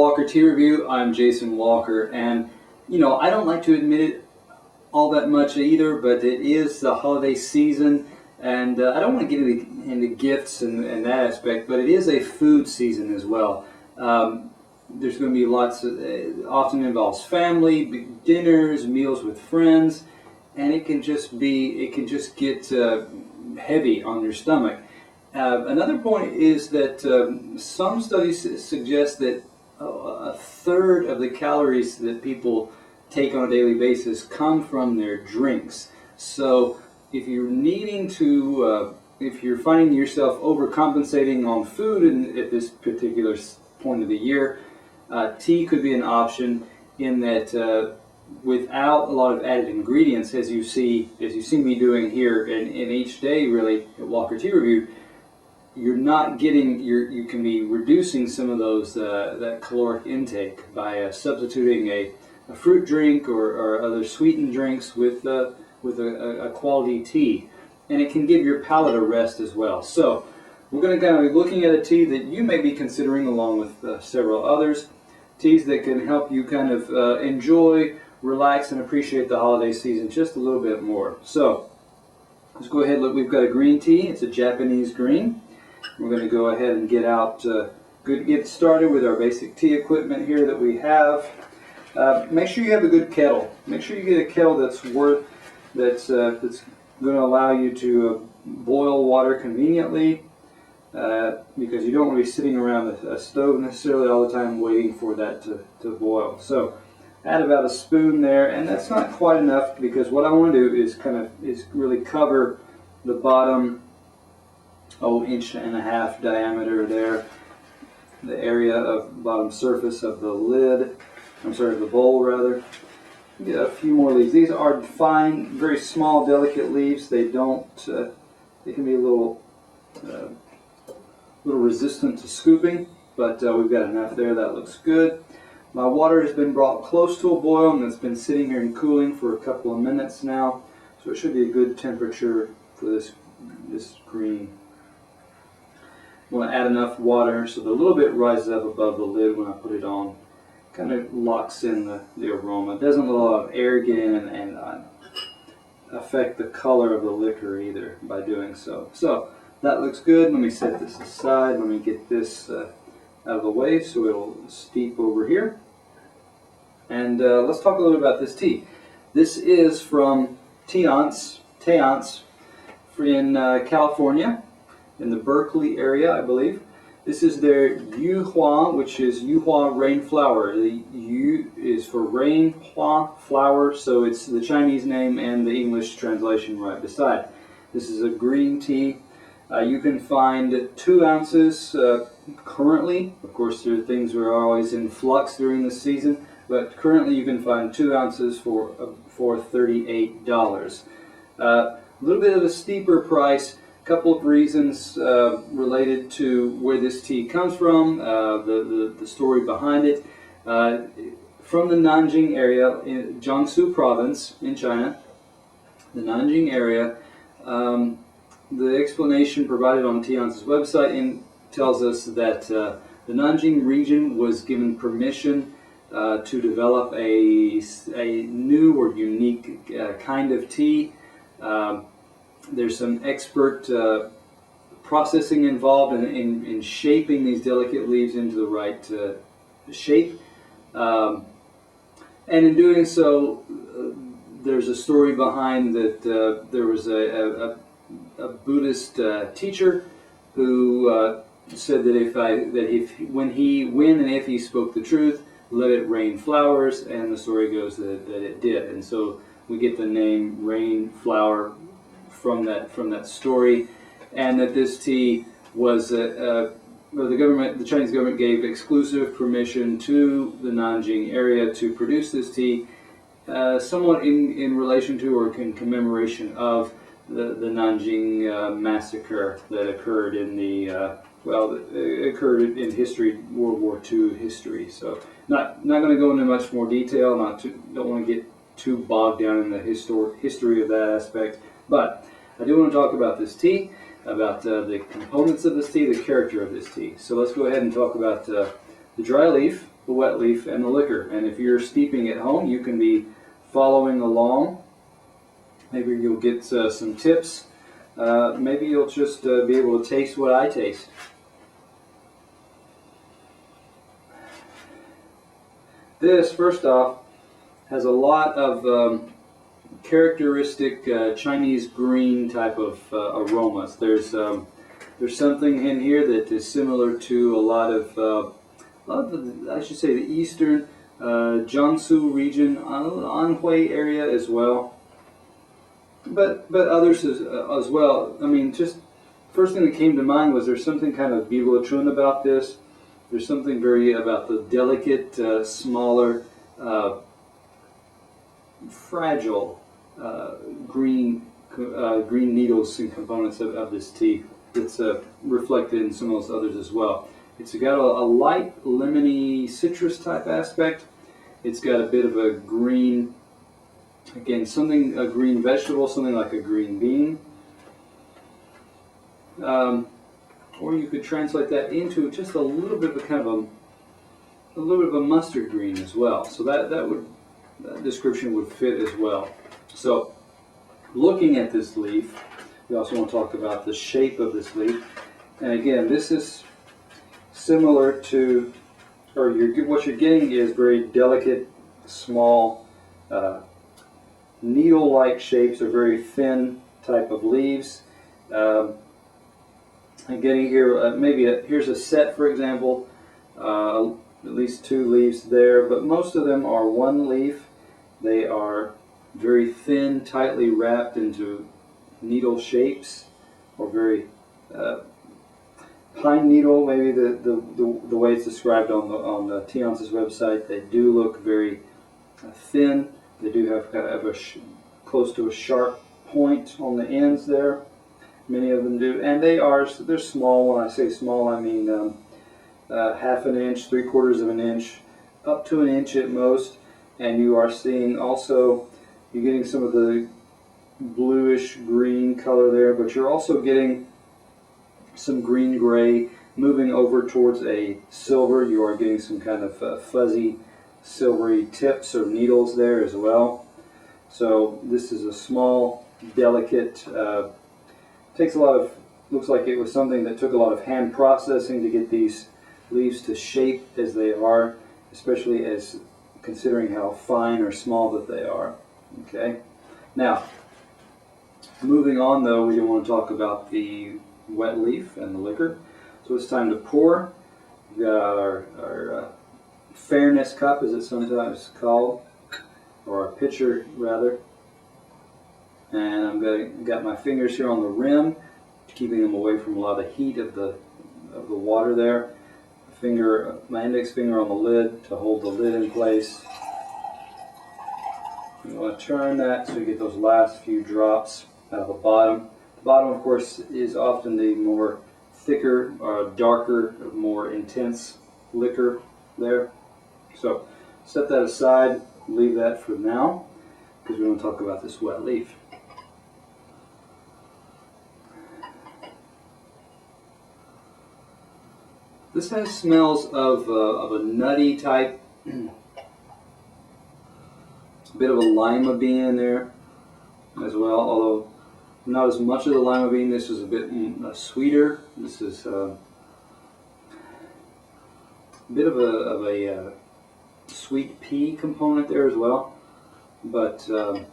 Walker Tea Review. I'm Jason Walker, and I don't like to admit it all that much either, but it is the holiday season, and I don't want to get into gifts and that aspect, but it is a food season as well. There's going to be lots of, often involves family, big dinners, meals with friends, and it can just get heavy on your stomach. Another point is that some studies suggest that a third of the calories that people take on a daily basis come from their drinks. So if you're if you're finding yourself overcompensating on food at this particular point of the year, tea could be an option in that without a lot of added ingredients, as you see me doing here in each day really at Walker Tea Review. You can be reducing some of those that caloric intake by substituting a fruit drink or other sweetened drinks with a quality tea, and it can give your palate a rest as well. So we're going to kind of be looking at a tea that you may be considering along with several others, teas that can help you kind of enjoy, relax, and appreciate the holiday season just a little bit more. So let's go ahead. Look, we've got a green tea. It's a Japanese green. We're going to go ahead and get started with our basic tea equipment here that we have. Make sure you have a good kettle. Make sure you get a kettle that's going to allow you to boil water conveniently, because you don't want to be sitting around a stove necessarily all the time waiting for that to boil. So add about a spoon there, and that's not quite enough, because what I want to do is really cover the bottom inch-and-a-half diameter there, the area of bottom surface of the lid. I'm sorry, the bowl rather. Get a few more leaves. These are fine, very small, delicate leaves. They don't. They can be a little resistant to scooping, but we've got enough there. That looks good. My water has been brought close to a boil, and it's been sitting here and cooling for a couple of minutes now, so it should be a good temperature for this green. I want to add enough water so that a little bit rises up above the lid when I put it on. Kind of locks in the aroma. It doesn't let a lot of air get in and affect the color of the liquor either by doing so. So that looks good. Let me set this aside. Let me get this out of the way so it'll steep over here. And let's talk a little bit about this tea. This is from Teance in California, in the Berkeley area, I believe. This is their YuHua, which is YuHuaRainFlower. The Yu is for rainhua flower, so it's the Chinese name and the English translation right beside. This is a green tea. You can find 2 ounces currently. Of course, there are things that are always in flux during the season, but currently you can find 2 ounces for $38. A little bit of a steeper price. Couple of reasons related to where this tea comes from, the story behind it. From the Nanjing area in Jiangsu province in China, the Nanjing area, the explanation provided on Teance's website tells us that the Nanjing region was given permission to develop a new or unique kind of tea. There's some expert processing involved in shaping these delicate leaves into the right shape. And in doing so, there's a story behind that there was a Buddhist teacher who said that when and if he spoke the truth, let it rain flowers, and the story goes that it did. And so we get the name Rainflower from that story, and that this tea was the Chinese government gave exclusive permission to the Nanjing area to produce this tea, somewhat in relation to or in commemoration of the Nanjing massacre that occurred in occurred in history, World War II history. So not going to go into much more detail. Don't want to get too bogged down in the history of that aspect. But I do want to talk about this tea, about the components of this tea, the character of this tea. So let's go ahead and talk about the dry leaf, the wet leaf and the liquor. And if you're steeping at home, you can be following along. Maybe you'll get some tips. Maybe you'll just be able to taste what I taste. This, first off, has a lot of characteristic Chinese green type of aromas. There's something in here that is similar to a lot of the, I should say, the eastern Jiangsu region, Anhui area as well. But others as well. I mean, just first thing that came to mind was there's something kind of Bilochun about this. There's something very about the delicate, smaller, fragile green needles and components of this tea. It's reflected in some of those others as well. It's got a light lemony citrus type aspect. It's got a bit of a green, again, a green vegetable, something like a green bean. Or you could translate that into just a little bit of a kind of a little bit of a mustard green as well. So that description would fit as well. So looking at this leaf, we also want to talk about the shape of this leaf. And again, this is similar to, or what you're getting is very delicate, small, needle-like shapes, or very thin type of leaves. I'm getting here, here's a set, for example, at least 2 leaves there, but most of them are one leaf. They are very thin, tightly wrapped into needle shapes, or very pine needle, maybe the way it's described on the Teance's website. They do look very thin. They do have kind of close to a sharp point on the ends there. Many of them do, and they're small. When I say small, I mean half an inch, 3/4 of an inch, up to an inch at most. And you are seeing also, you're getting some of the bluish green color there, but you're also getting some green gray moving over towards a silver. You are getting some kind of fuzzy silvery tips or needles there as well. So this is a small, delicate, takes a lot of, looks like it was something that took a lot of hand processing to get these leaves to shape as they are, especially as considering how fine or small that they are. Okay, now moving on though, we want to talk about the wet leaf and the liquor. So it's time to pour. We've got our fairness cup, as it's sometimes called, or a pitcher rather. And I've got my fingers here on the rim, keeping them away from a lot of the heat of the water there. My index finger on the lid to hold the lid in place. You want to turn that so you get those last few drops out of the bottom. The bottom, of course, is often the more thicker, darker, more intense liquor there. So set that aside, leave that for now, because we want to talk about this wet leaf. This has smells of a nutty type, a bit of a lima bean in there as well, although not as much of the lima bean. This is a bit sweeter. This is a bit of a sweet pea component there as well. But the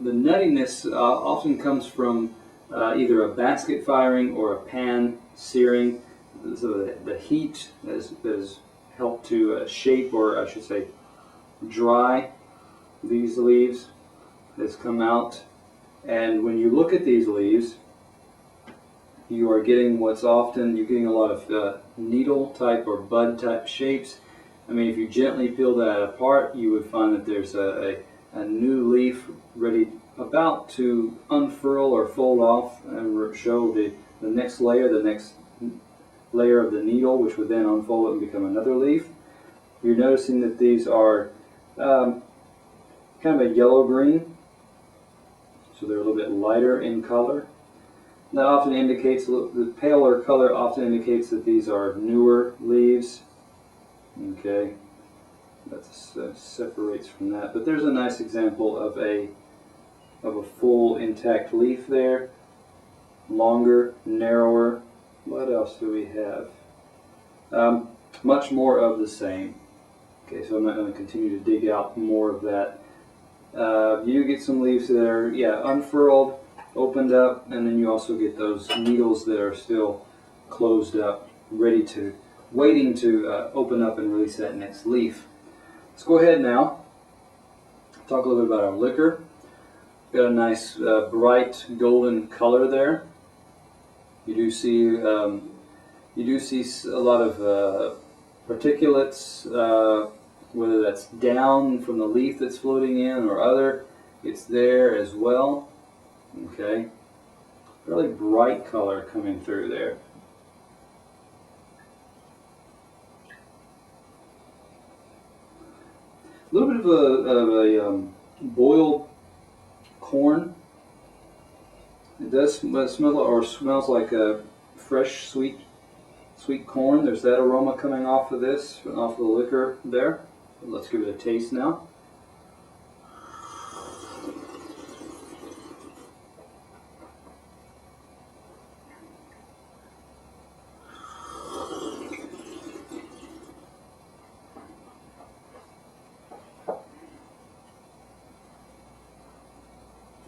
nuttiness often comes from either a basket firing or a pan searing. So the heat has helped to shape, or I should say dry, these leaves has come out. And when you look at these leaves, you are getting you're getting a lot of needle type or bud type shapes. I mean, if you gently peel that apart, you would find that there's a new leaf about to unfurl or fold off and show the next layer of the needle, which would then unfold and become another leaf. You're noticing that these are kind of a yellow-green, so they're a little bit lighter in color. That often indicates, the paler color often indicates that these are newer leaves. Okay, that separates from that. But there's a nice example of a full intact leaf there. Longer, narrower. What else do we have? Much more of the same. Okay, so I'm not going to continue to dig out more of that. You get some leaves that are, yeah, unfurled, opened up, and then you also get those needles that are still closed up, waiting to open up and release that next leaf. Let's go ahead now, talk a little bit about our liquor. Got a nice bright golden color there. You do see a lot of particulates, whether that's down from the leaf that's floating in or other. It's there as well. Okay, really bright color coming through there. A little bit of a boiled corn. It does smell or smells like a fresh, sweet corn. There's that aroma coming off of this, off of the liquor there. Let's give it a taste now.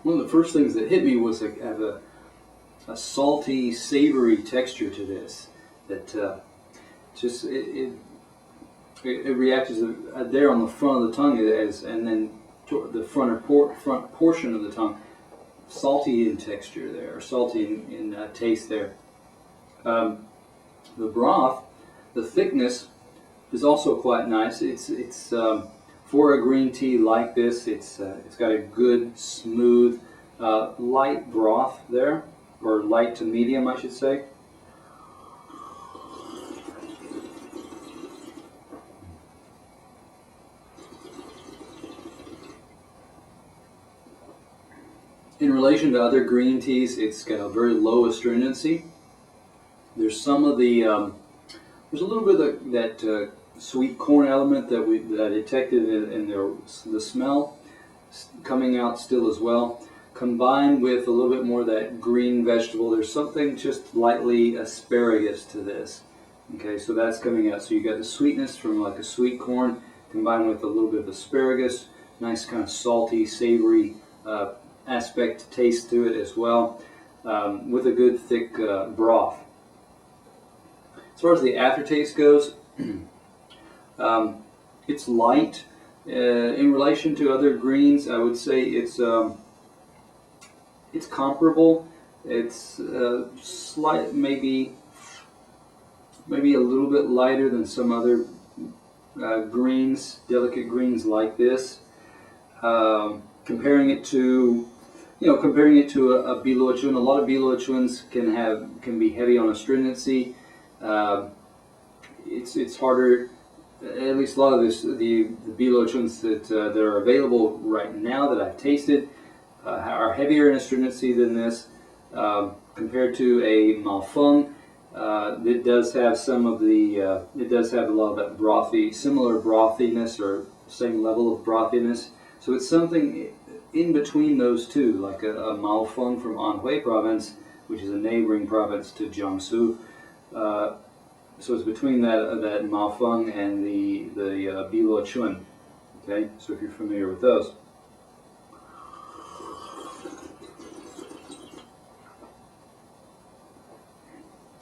One of the first things that hit me was to have a salty, savory texture to this. That just it reacts there on the front of the tongue and then the front portion of the tongue, salty in texture there, or salty in taste there. The broth, the thickness is also quite nice. It's for a green tea like this, it's got a good, smooth, light broth there, or light to medium, I should say. In relation to other green teas, it's got a very low astringency. There's some of the, there's a little bit of that sweet corn element that I detected in the smell coming out still as well, combined with a little bit more of that green vegetable. There's something just lightly asparagus to this. Okay, so that's coming out. So you got the sweetness from like a sweet corn combined with a little bit of asparagus, nice kind of salty, savory aspect, taste to it as well, with a good thick broth. As far as the aftertaste goes, it's light. In relation to other greens, I would say it's comparable. It's slight, maybe a little bit lighter than some other greens, delicate greens like this. Comparing it to a bilochuan, a lot of bilochuans can be heavy on astringency. It's harder. At least a lot of the bilochuans that are available right now that I've tasted are heavier in astringency than this. Compared to a Malfung, it does have it does have a lot of that similar brothiness, or same level of brothiness. So it's something in between those two, like a Malfung from Anhui province, which is a neighboring province to Jiangsu. So it's between that Malfung and the bilochuan. Okay, so if you're familiar with those.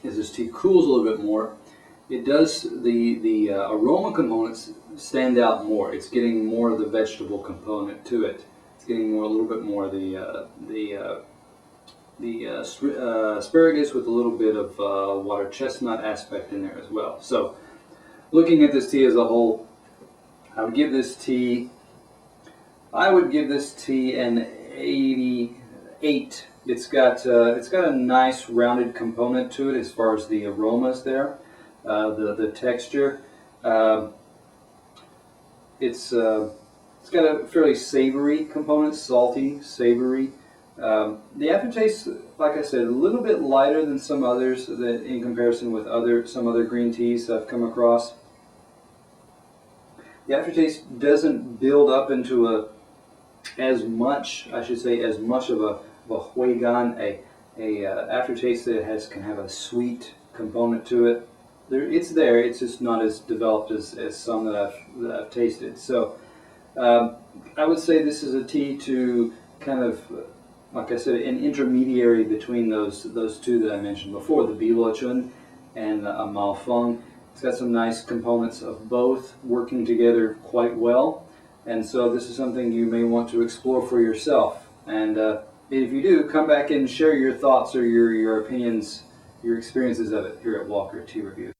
As this tea cools a little bit more, it does the aroma components stand out more. It's getting more of the vegetable component to it. It's getting a little bit more of the asparagus with a little bit of water chestnut aspect in there as well. So, looking at this tea as a whole, I would give this tea an 88. It's got a nice rounded component to it as far as the aromas there, the texture. It's got a fairly savory component, salty, savory. The aftertaste, like I said, a little bit lighter than some others in comparison with some other green teas I've come across. the aftertaste doesn't build up into as much, I should say, as much of a huigan, a aftertaste that can have a sweet component to it. It's there. It's just not as developed as some that I've tasted. So I would say this is a tea to kind of, like I said, an intermediary between those two that I mentioned before, the Biluochun and a Maofeng. It's got some nice components of both working together quite well, and so this is something you may want to explore for yourself. And if you do, come back and share your thoughts or your opinions, your experiences of it here at Walker Tea Review.